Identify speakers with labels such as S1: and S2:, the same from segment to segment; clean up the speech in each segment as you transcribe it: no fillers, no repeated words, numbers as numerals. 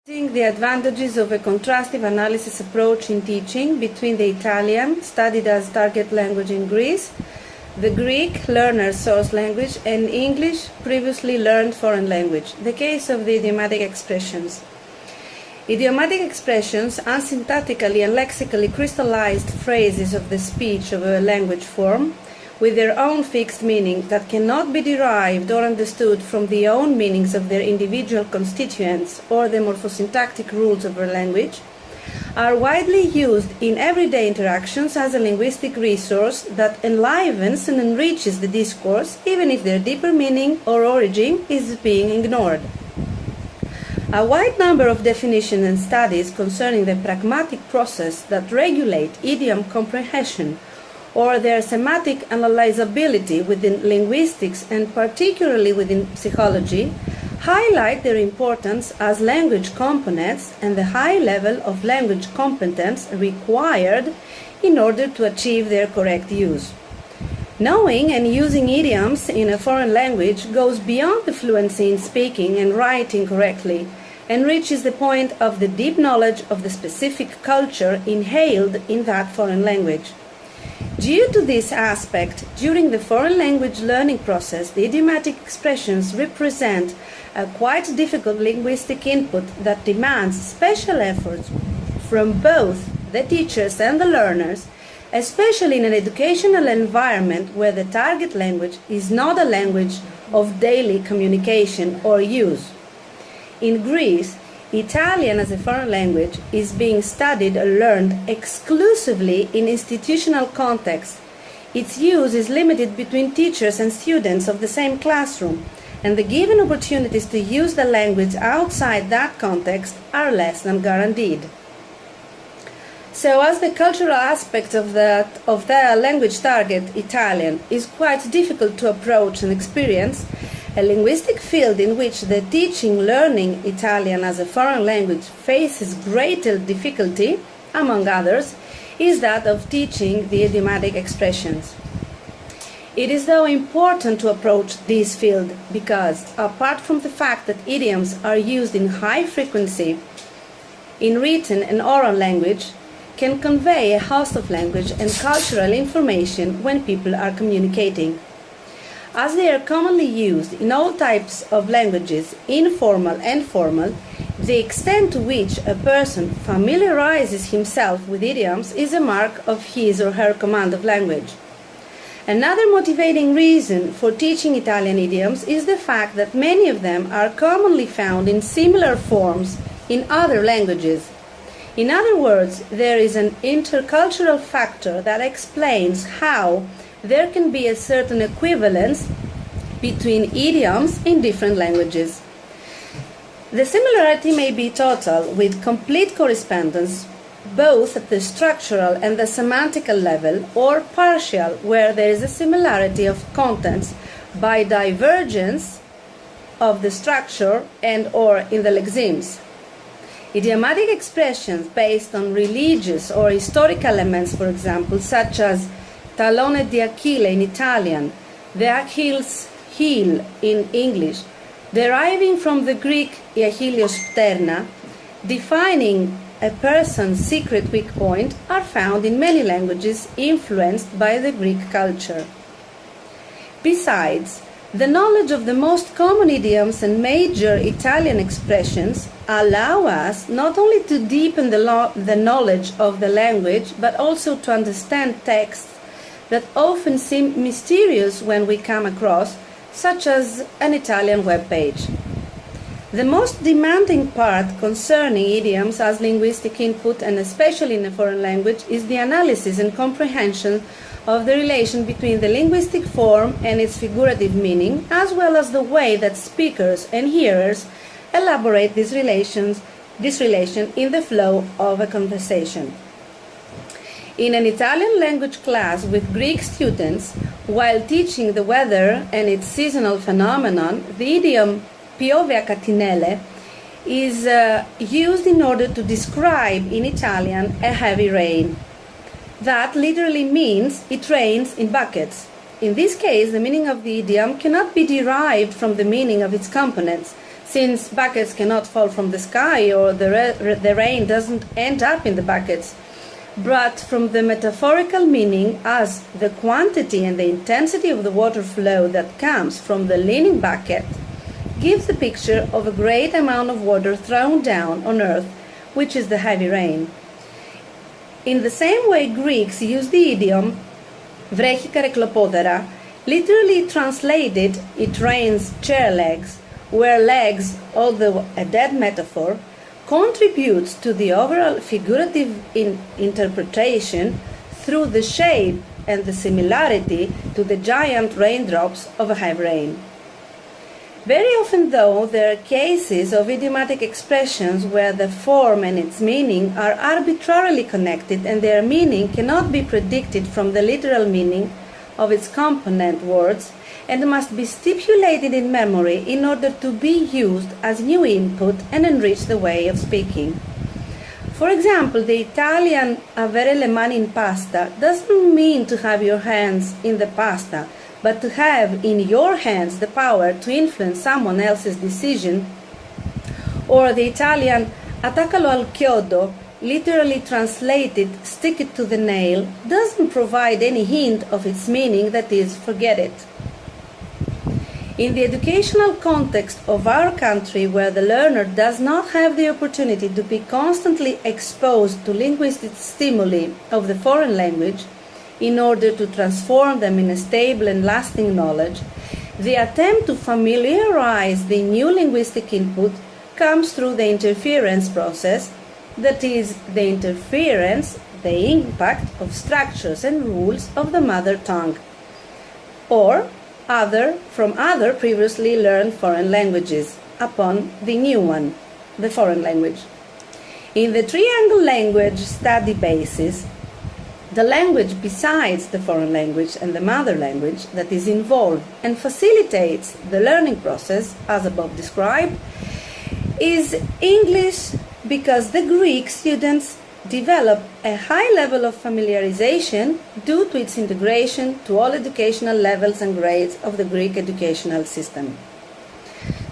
S1: The advantages of a contrastive analysis approach in teaching between the Italian, studied as target language in Greece, the Greek, learner source language, and English, previously learned foreign language. The case of the idiomatic expressions. Idiomatic expressions, unsyntactically and lexically crystallized phrases of the speech of a language form, with their own fixed meaning that cannot be derived or understood from the own meanings of their individual constituents or the morphosyntactic rules of a language, are widely used in everyday interactions as a linguistic resource that enlivens and enriches the discourse, even if their deeper meaning or origin is being ignored. A wide number of definitions and studies concerning the pragmatic process that regulate idiom comprehension or their semantic analyzability within linguistics and particularly within psychology, highlight their importance as language components and the high level of language competence required in order to achieve their correct use. Knowing and using idioms in a foreign language goes beyond the fluency in speaking and writing correctly and reaches the point of the deep knowledge of the specific culture inhaled in that foreign language. Due to this aspect, during the foreign language learning process, the idiomatic expressions represent a quite difficult linguistic input that demands special efforts from both the teachers and the learners, especially in an educational environment where the target language is not a language of daily communication or use. In Greece, Italian as a foreign language is being studied or learned exclusively in institutional context. Its use is limited between teachers and students of the same classroom, and the given opportunities to use the language outside that context are less than guaranteed. So, as the cultural aspect of the language target, Italian, is quite difficult to approach and experience, a linguistic field in which the learning Italian as a foreign language faces greater difficulty, among others, is that of teaching the idiomatic expressions. It is though important to approach this field because, apart from the fact that idioms are used in high frequency in written and oral language, can convey a host of language and cultural information when people are communicating. As they are commonly used in all types of languages, informal and formal, the extent to which a person familiarizes himself with idioms is a mark of his or her command of language. Another motivating reason for teaching Italian idioms is the fact that many of them are commonly found in similar forms in other languages. In other words, there is an intercultural factor that explains how there can be a certain equivalence between idioms in different languages. The similarity may be total, with complete correspondence, both at the structural and the semantical level, or partial, where there is a similarity of contents by divergence of the structure and or in the lexemes. Idiomatic expressions based on religious or historical elements, for example, such as tallone di Achille in Italian, the Achilles heel in English, deriving from the Greek Achilleos pterna, defining a person's secret weak point, are found in many languages influenced by the Greek culture. Besides, the knowledge of the most common idioms and major Italian expressions allow us not only to deepen the knowledge of the language, but also to understand texts that often seem mysterious when we come across, such as an Italian web page. The most demanding part concerning idioms as linguistic input, and especially in a foreign language, is the analysis and comprehension of the relation between the linguistic form and its figurative meaning, as well as the way that speakers and hearers elaborate this relation in the flow of a conversation. In an Italian language class with Greek students, while teaching the weather and its seasonal phenomenon, the idiom piove a catinelle is used in order to describe in Italian a heavy rain. That literally means it rains in buckets. In this case, the meaning of the idiom cannot be derived from the meaning of its components, since buckets cannot fall from the sky or the rain doesn't end up in the buckets, but from the metaphorical meaning as the quantity and the intensity of the water flow that comes from the leaning bucket gives the picture of a great amount of water thrown down on earth, which is the heavy rain. In the same way, Greeks use the idiom βρέχει καρεκλοπόδερα, literally translated it rains chair legs, where legs, although a dead metaphor, contributes to the overall figurative interpretation through the shape and the similarity to the giant raindrops of a heavy rain. Very often, though, there are cases of idiomatic expressions where the form and its meaning are arbitrarily connected and their meaning cannot be predicted from the literal meaning of its component words and must be stipulated in memory in order to be used as new input and enrich the way of speaking. For example, the Italian avere le mani in pasta doesn't mean to have your hands in the pasta, but to have in your hands the power to influence someone else's decision. Or the Italian attaccalo al chiodo, literally translated stick it to the nail, doesn't provide any hint of its meaning, that is, forget it. In the educational context of our country, where the learner does not have the opportunity to be constantly exposed to linguistic stimuli of the foreign language, in order to transform them in a stable and lasting knowledge, the attempt to familiarize the new linguistic input comes through the interference process, that is, the interference, the impact of structures and rules of the mother tongue, or from other previously learned foreign languages upon the new one, the foreign language. In the triangle language study basis, the language besides the foreign language and the mother language that is involved and facilitates the learning process, as above described, is English, because the Greek students develop a high level of familiarization due to its integration to all educational levels and grades of the Greek educational system.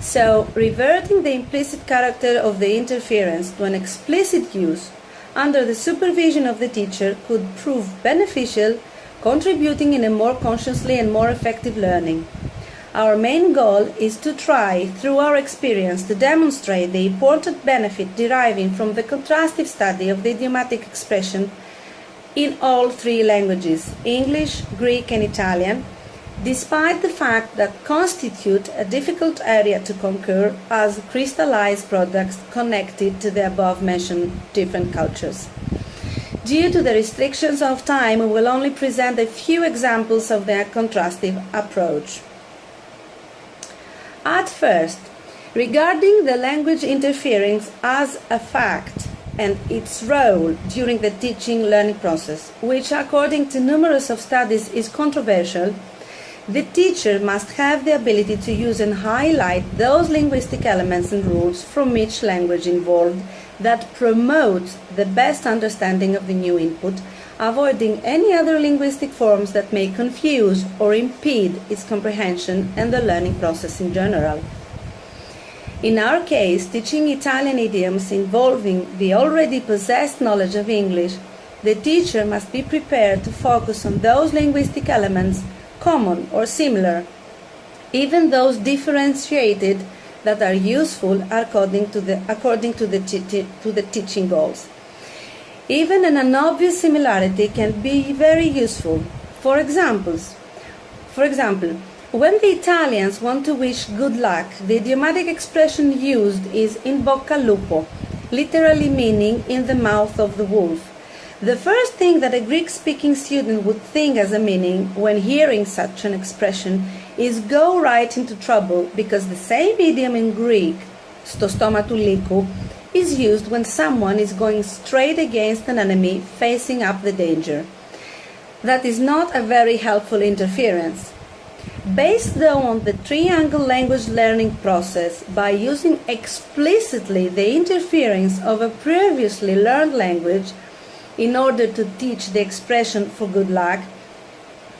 S1: So, reverting the implicit character of the interference to an explicit use under the supervision of the teacher could prove beneficial, contributing in a more consciously and more effective learning. Our main goal is to try, through our experience, to demonstrate the important benefit deriving from the contrastive study of the idiomatic expression in all three languages, English, Greek and Italian, despite the fact that constitute a difficult area to conquer as crystallized products connected to the above-mentioned different cultures. Due to the restrictions of time, we will only present a few examples of the contrastive approach. At first, regarding the language interference as a fact and its role during the teaching-learning process, which according to numerous of studies is controversial, the teacher must have the ability to use and highlight those linguistic elements and rules from each language involved that promote the best understanding of the new input, avoiding any other linguistic forms that may confuse or impede its comprehension and the learning process in general. In our case, teaching Italian idioms involving the already possessed knowledge of English, the teacher must be prepared to focus on those linguistic elements common or similar, even those differentiated that are useful according to the teaching goals. Even an obvious similarity can be very useful. For example, when the Italians want to wish good luck, the idiomatic expression used is in bocca al lupo, literally meaning in the mouth of the wolf. The first thing that a Greek-speaking student would think as a meaning when hearing such an expression is go right into trouble, because the same idiom in Greek, sto stoma του λύκου, is used when someone is going straight against an enemy facing up the danger. That is not a very helpful interference. Based though on the triangle language learning process, by using explicitly the interference of a previously learned language in order to teach the expression for good luck,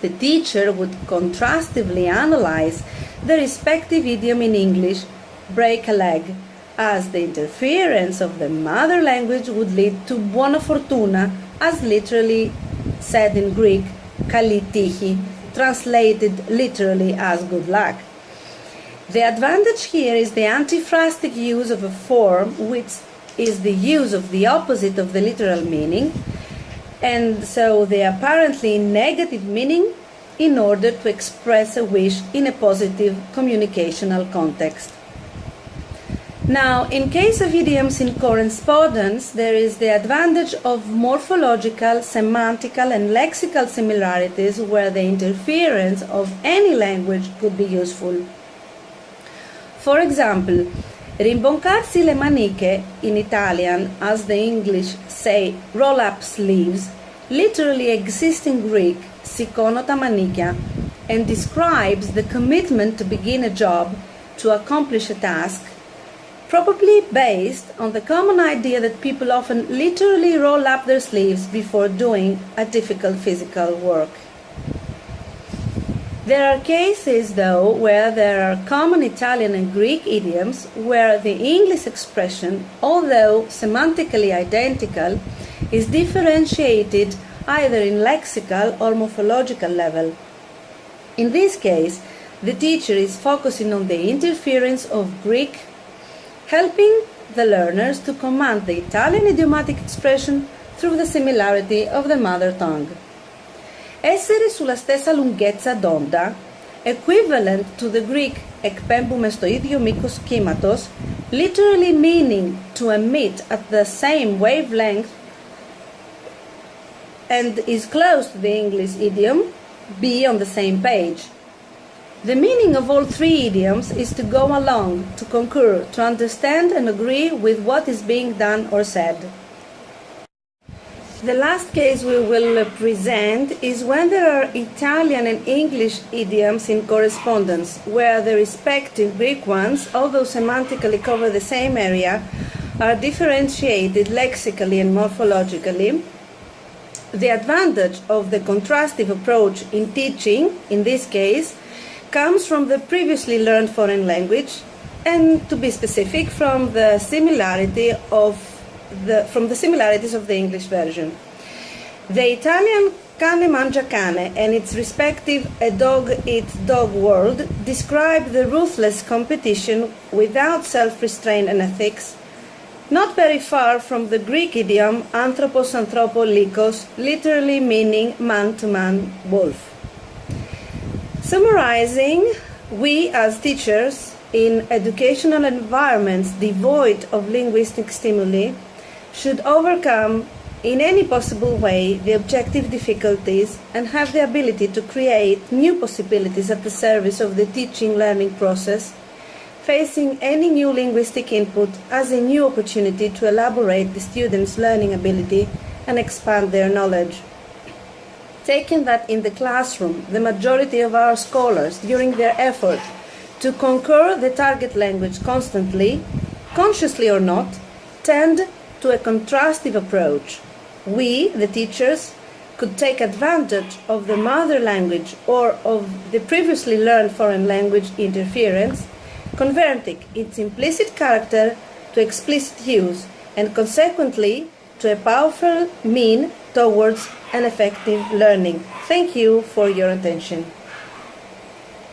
S1: the teacher would contrastively analyze the respective idiom in English break a leg, as the interference of the mother language would lead to buona fortuna, as literally said in Greek, kalli tichi, translated literally as good luck. The advantage here is the antiphrastic use of a form, which is the use of the opposite of the literal meaning, and so the apparently negative meaning in order to express a wish in a positive communicational context. Now, in case of idioms in correspondence, there is the advantage of morphological, semantical, and lexical similarities where the interference of any language could be useful. For example, rimboccarsi le maniche in Italian, as the English say roll up sleeves, literally exists in Greek σηκώνω τα μανίκια, and describes the commitment to begin a job, to accomplish a task, probably based on the common idea that people often literally roll up their sleeves before doing a difficult physical work. There are cases, though, where there are common Italian and Greek idioms where the English expression, although semantically identical, is differentiated either in lexical or morphological level. In this case, the teacher is focusing on the interference of Greek, helping the learners to command the Italian idiomatic expression through the similarity of the mother tongue. Essere sulla stessa lunghezza d'onda, equivalent to the Greek εκπέμπουμε στο ίδιο μήκος κύματος, literally meaning to emit at the same wavelength, and is close to the English idiom, be on the same page. The meaning of all three idioms is to go along, to concur, to understand and agree with what is being done or said. The last case we will present is when there are Italian and English idioms in correspondence, where the respective Greek ones, although semantically cover the same area, are differentiated lexically and morphologically. The advantage of the contrastive approach in teaching, in this case, comes from the previously learned foreign language, and to be specific, from the similarities of the English version. The Italian cane mangia cane and its respective a dog eats dog world describe the ruthless competition without self-restraint and ethics, not very far from the Greek idiom anthropos anthropo likos, literally meaning man-to-man wolf. Summarizing, we as teachers in educational environments devoid of linguistic stimuli should overcome in any possible way the objective difficulties and have the ability to create new possibilities at the service of the teaching-learning process, facing any new linguistic input as a new opportunity to elaborate the students' learning ability and expand their knowledge. Taking that in the classroom, the majority of our scholars, during their effort to conquer the target language constantly, consciously or not, tend to a contrastive approach. We, the teachers, could take advantage of the mother language or of the previously learned foreign language interference, converting its implicit character to explicit use and consequently to a powerful mean towards an effective learning. Thank you for your attention.